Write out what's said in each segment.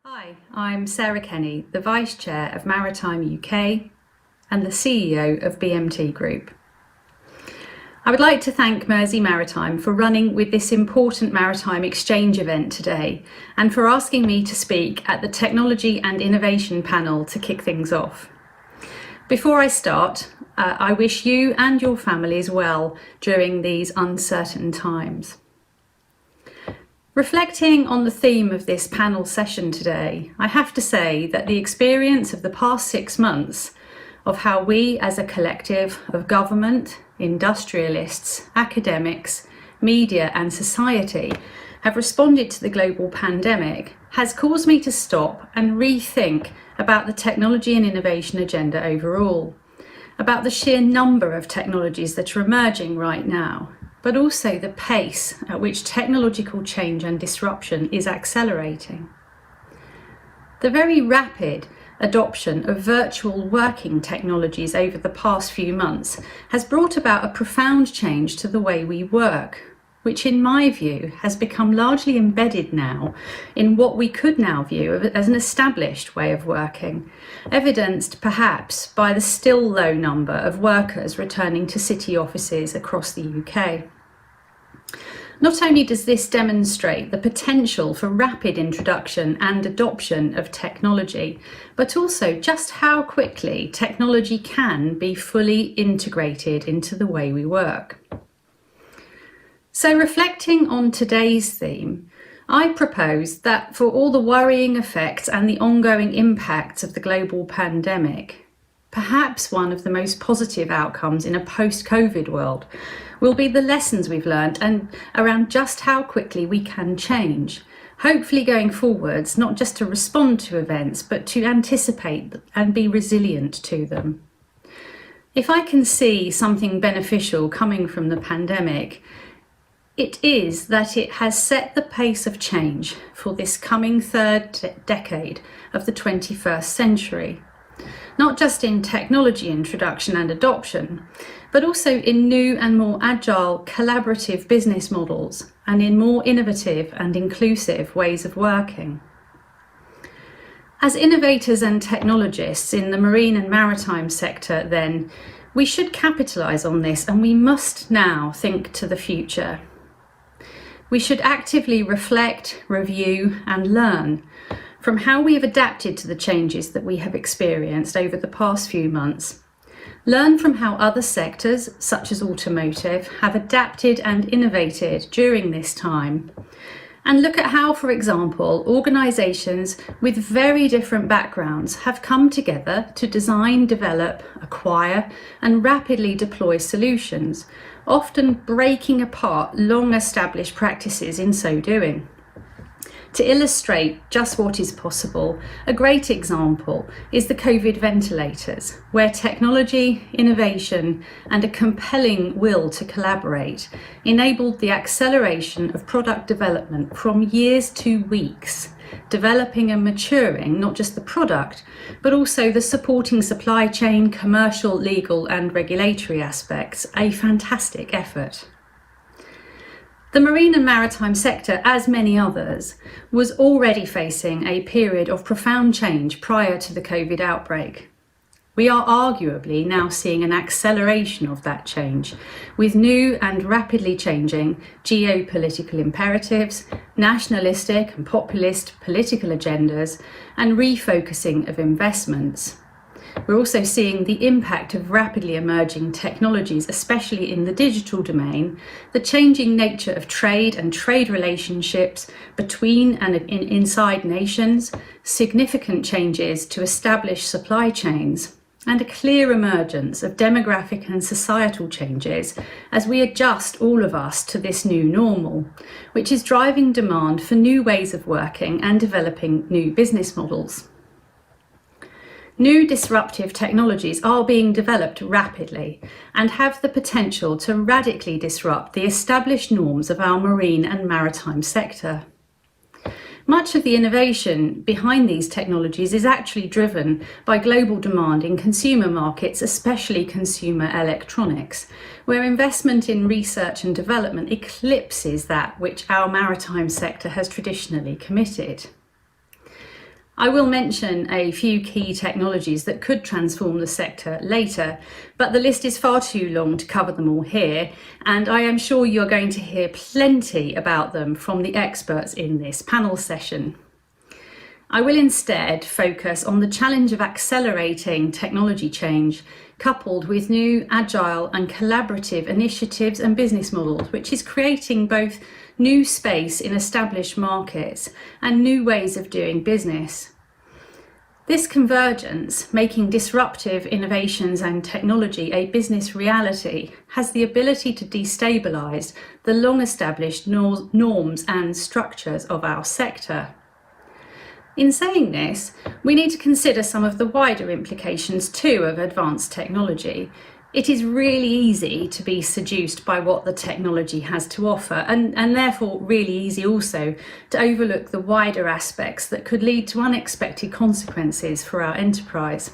Hi, I'm Sarah Kenny, the Vice Chair of Maritime UK and the CEO of BMT Group. I would like to thank Mersey Maritime for running with this important Maritime Exchange event today and for asking me to speak at the Technology and Innovation panel to kick things off. Before I start, I wish you and your families well during these uncertain times. Reflecting on the theme of this panel session today, I have to say that the experience of the past 6 months of how we as a collective of government, industrialists, academics, media and society have responded to the global pandemic has caused me to stop and rethink about the technology and innovation agenda overall, about the sheer number of technologies that are emerging right now, but also the pace at which technological change and disruption is accelerating. The very rapid adoption of virtual working technologies over the past few months has brought about a profound change to the way we work, which in my view has become largely embedded now in what we could now view as an established way of working, evidenced perhaps by the still low number of workers returning to city offices across the UK. Not only does this demonstrate the potential for rapid introduction and adoption of technology, but also just how quickly technology can be fully integrated into the way we work. So reflecting on today's theme, I propose that for all the worrying effects and the ongoing impacts of the global pandemic, perhaps one of the most positive outcomes in a post-COVID world will be the lessons we've learned and around just how quickly we can change, hopefully going forwards, not just to respond to events, but to anticipate and be resilient to them. If I can see something beneficial coming from the pandemic, it is that it has set the pace of change for this coming third decade of the 21st century. Not just in technology introduction and adoption, but also in new and more agile collaborative business models and in more innovative and inclusive ways of working. As innovators and technologists in the marine and maritime sector, then, we should capitalise on this and we must now think to the future. We should actively reflect, review and learn from how we have adapted to the changes that we have experienced over the past few months. Learn from how other sectors, such as automotive, have adapted and innovated during this time. And look at how, for example, organisations with very different backgrounds have come together to design, develop, acquire and rapidly deploy solutions, often breaking apart long-established practices in so doing. To illustrate just what is possible, a great example is the COVID ventilators, where technology, innovation and a compelling will to collaborate enabled the acceleration of product development from years to weeks, developing and maturing not just the product, but also the supporting supply chain, commercial, legal and regulatory aspects, a fantastic effort. The marine and maritime sector, as many others, was already facing a period of profound change prior to the COVID outbreak. We are arguably now seeing an acceleration of that change, with new and rapidly changing geopolitical imperatives, nationalistic and populist political agendas, and refocusing of investments. We're also seeing the impact of rapidly emerging technologies, especially in the digital domain, the changing nature of trade and trade relationships between and inside nations, significant changes to established supply chains, and a clear emergence of demographic and societal changes as we adjust, all of us, to this new normal, which is driving demand for new ways of working and developing new business models. New disruptive technologies are being developed rapidly and have the potential to radically disrupt the established norms of our marine and maritime sector. Much of the innovation behind these technologies is actually driven by global demand in consumer markets, especially consumer electronics, where investment in research and development eclipses that which our maritime sector has traditionally committed. I will mention a few key technologies that could transform the sector later, but the list is far too long to cover them all here, and I am sure you're going to hear plenty about them from the experts in this panel session. I will instead focus on the challenge of accelerating technology change, coupled with new agile and collaborative initiatives and business models, which is creating both new space in established markets and new ways of doing business. This convergence, making disruptive innovations and technology a business reality, has the ability to destabilise the long-established norms and structures of our sector. In saying this, we need to consider some of the wider implications too of advanced technology. It is really easy to be seduced by what the technology has to offer, and therefore really easy also to overlook the wider aspects that could lead to unexpected consequences for our enterprise.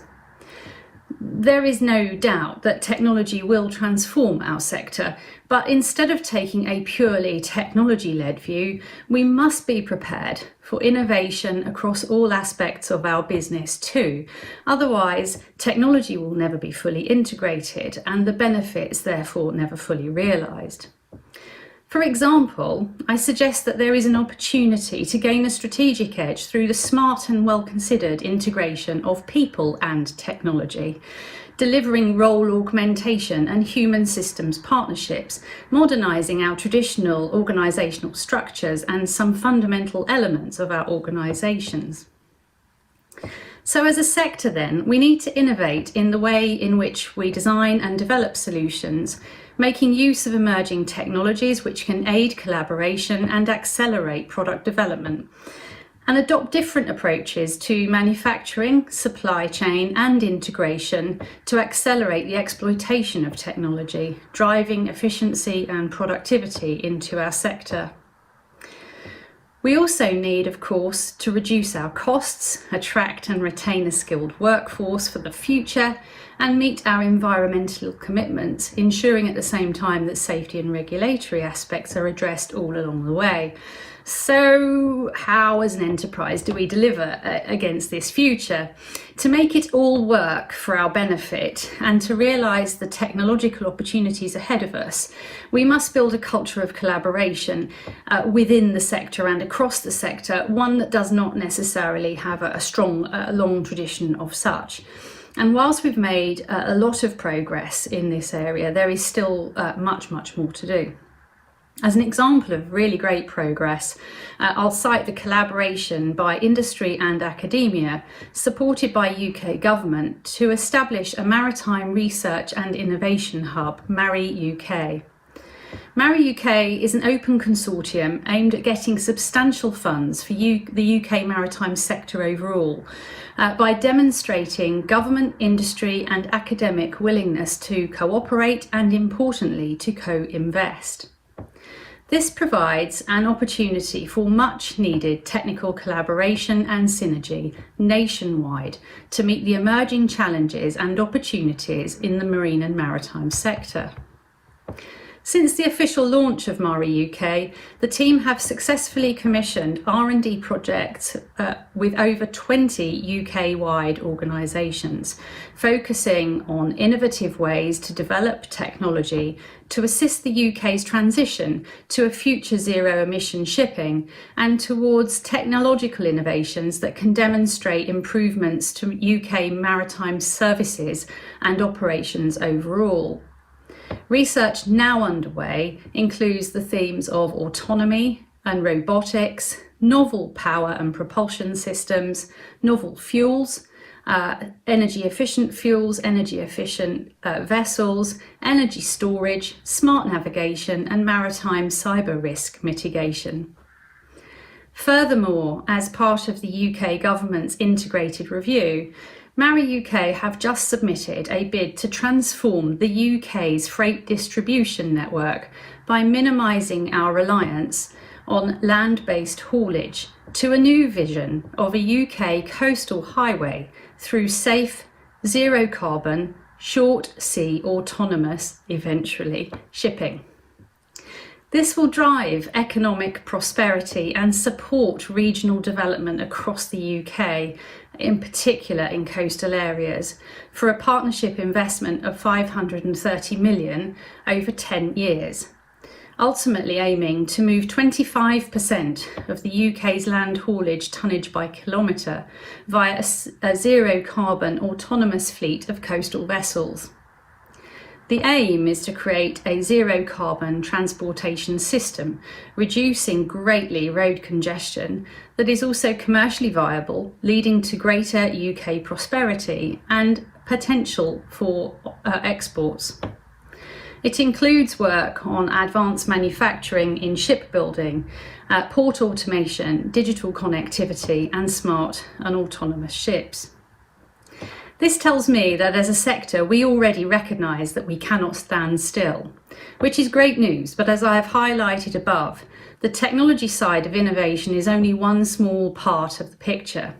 There is no doubt that technology will transform our sector, but instead of taking a purely technology-led view, we must be prepared for innovation across all aspects of our business too. Otherwise, technology will never be fully integrated and the benefits therefore never fully realised. For example, I suggest that there is an opportunity to gain a strategic edge through the smart and well-considered integration of people and technology, delivering role augmentation and human systems partnerships, modernising our traditional organisational structures and some fundamental elements of our organisations. So as a sector then, we need to innovate in the way in which we design and develop solutions, making use of emerging technologies which can aid collaboration and accelerate product development, and adopt different approaches to manufacturing, supply chain and integration to accelerate the exploitation of technology, driving efficiency and productivity into our sector. We also need, of course, to reduce our costs, attract and retain a skilled workforce for the future, and meet our environmental commitments, ensuring at the same time that safety and regulatory aspects are addressed all along the way. So how as an enterprise do we deliver against this future? To make it all work for our benefit and to realise the technological opportunities ahead of us, we must build a culture of collaboration within the sector and across the sector, one that does not necessarily have a strong, long tradition of such. And whilst we've made a lot of progress in this area, there is still much more to do. As an example of really great progress, I'll cite the collaboration by industry and academia, supported by UK government, to establish a maritime research and innovation hub, MARI UK. MARI UK is an open consortium aimed at getting substantial funds for the UK maritime sector overall, by demonstrating government, industry and academic willingness to cooperate and, importantly, to co-invest. This provides an opportunity for much needed technical collaboration and synergy nationwide to meet the emerging challenges and opportunities in the marine and maritime sector. Since the official launch of MARI UK, the team have successfully commissioned R&D projects with over 20 UK-wide organisations, focusing on innovative ways to develop technology to assist the UK's transition to a future zero-emission shipping and towards technological innovations that can demonstrate improvements to UK maritime services and operations overall. Research now underway includes the themes of autonomy and robotics, novel power and propulsion systems, novel fuels, energy efficient vessels, energy storage, smart navigation and maritime cyber risk mitigation. Furthermore, as part of the UK government's integrated review, MARI UK have just submitted a bid to transform the UK's freight distribution network by minimising our reliance on land-based haulage to a new vision of a UK coastal highway through safe, zero-carbon, short-sea autonomous, eventually, shipping. This will drive economic prosperity and support regional development across the UK, in particular in coastal areas, for a partnership investment of 530 million over 10 years, ultimately aiming to move 25% of the UK's land haulage tonnage by kilometre via a zero carbon autonomous fleet of coastal vessels. The aim is to create a zero carbon transportation system, reducing greatly road congestion that is also commercially viable, leading to greater UK prosperity and potential for exports. It includes work on advanced manufacturing in shipbuilding, port automation, digital connectivity and smart and autonomous ships. This tells me that as a sector, we already recognise that we cannot stand still, which is great news, but as I have highlighted above, the technology side of innovation is only one small part of the picture.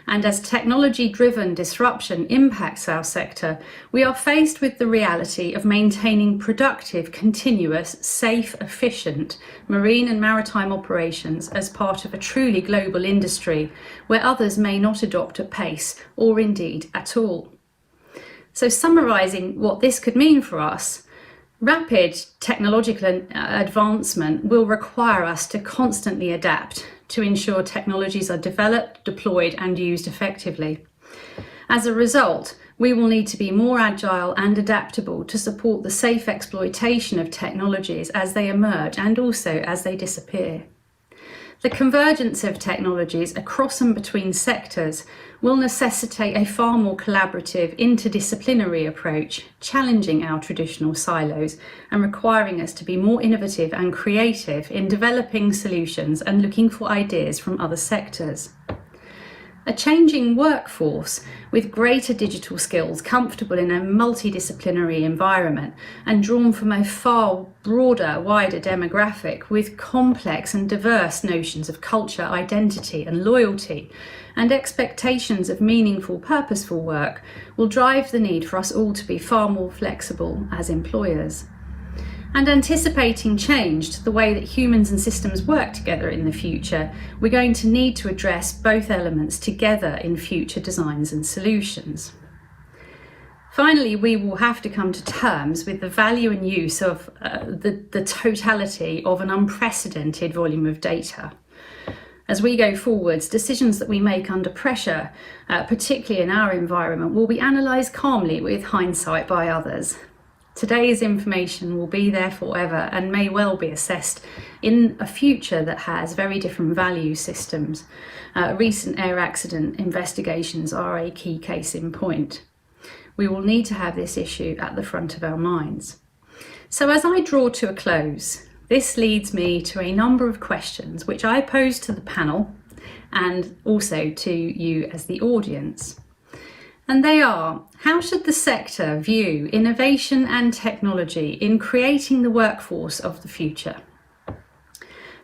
And as technology-driven disruption impacts our sector, we are faced with the reality of maintaining productive, continuous, safe, efficient marine and maritime operations as part of a truly global industry where others may not adopt at pace or indeed at all. So summarising what this could mean for us, rapid technological advancement will require us to constantly adapt to ensure technologies are developed, deployed and used effectively. As a result, we will need to be more agile and adaptable to support the safe exploitation of technologies as they emerge and also as they disappear. The convergence of technologies across and between sectors will necessitate a far more collaborative, interdisciplinary approach, challenging our traditional silos and requiring us to be more innovative and creative in developing solutions and looking for ideas from other sectors. A changing workforce with greater digital skills, comfortable in a multidisciplinary environment and drawn from a far broader, wider demographic with complex and diverse notions of culture, identity and loyalty and expectations of meaningful, purposeful work will drive the need for us all to be far more flexible as employers. And anticipating change to the way that humans and systems work together in the future, we're going to need to address both elements together in future designs and solutions. Finally, we will have to come to terms with the value and use of the totality of an unprecedented volume of data. As we go forwards, decisions that we make under pressure, particularly in our environment, will be analysed calmly with hindsight by others. Today's information will be there forever and may well be assessed in a future that has very different value systems. Recent air accident investigations are a key case in point. We will need to have this issue at the front of our minds. So as I draw to a close, this leads me to a number of questions which I pose to the panel and also to you as the audience. And they are, how should the sector view innovation and technology in creating the workforce of the future?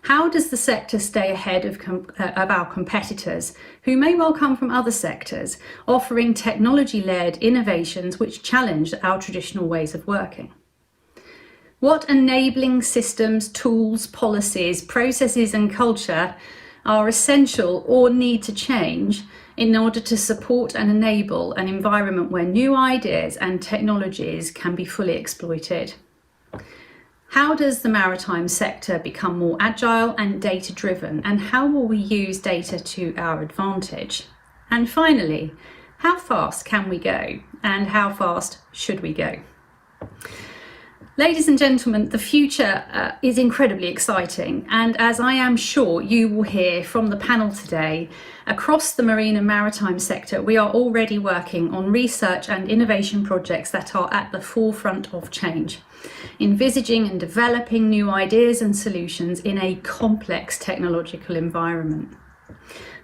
How does the sector stay ahead of our competitors who may well come from other sectors, offering technology-led innovations which challenge our traditional ways of working? What enabling systems, tools, policies, processes and culture are essential or need to change in order to support and enable an environment where new ideas and technologies can be fully exploited? How does the maritime sector become more agile and data-driven, and how will we use data to our advantage? And finally, how fast can we go, and how fast should we go? Ladies and gentlemen, the future is incredibly exciting, and as I am sure you will hear from the panel today, across the marine and maritime sector, we are already working on research and innovation projects that are at the forefront of change, envisaging and developing new ideas and solutions in a complex technological environment.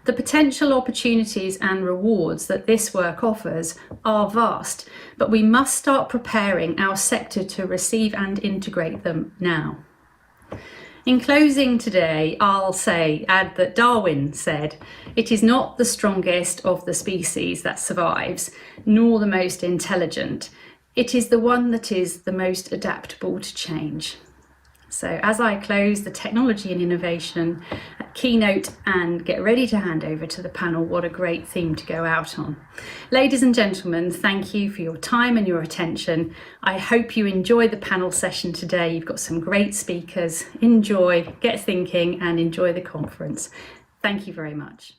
The potential opportunities and rewards that this work offers are vast, but we must start preparing our sector to receive and integrate them now. In closing today, I'll add that Darwin said, "It is not the strongest of the species that survives, nor the most intelligent. It is the one that is the most adaptable to change." So as I close the technology and innovation at Keynote and get ready to hand over to the panel, what a great theme to go out on. Ladies and gentlemen, thank you for your time and your attention. I hope you enjoy the panel session today. You've got some great speakers. Enjoy, get thinking, and enjoy the conference. Thank you very much.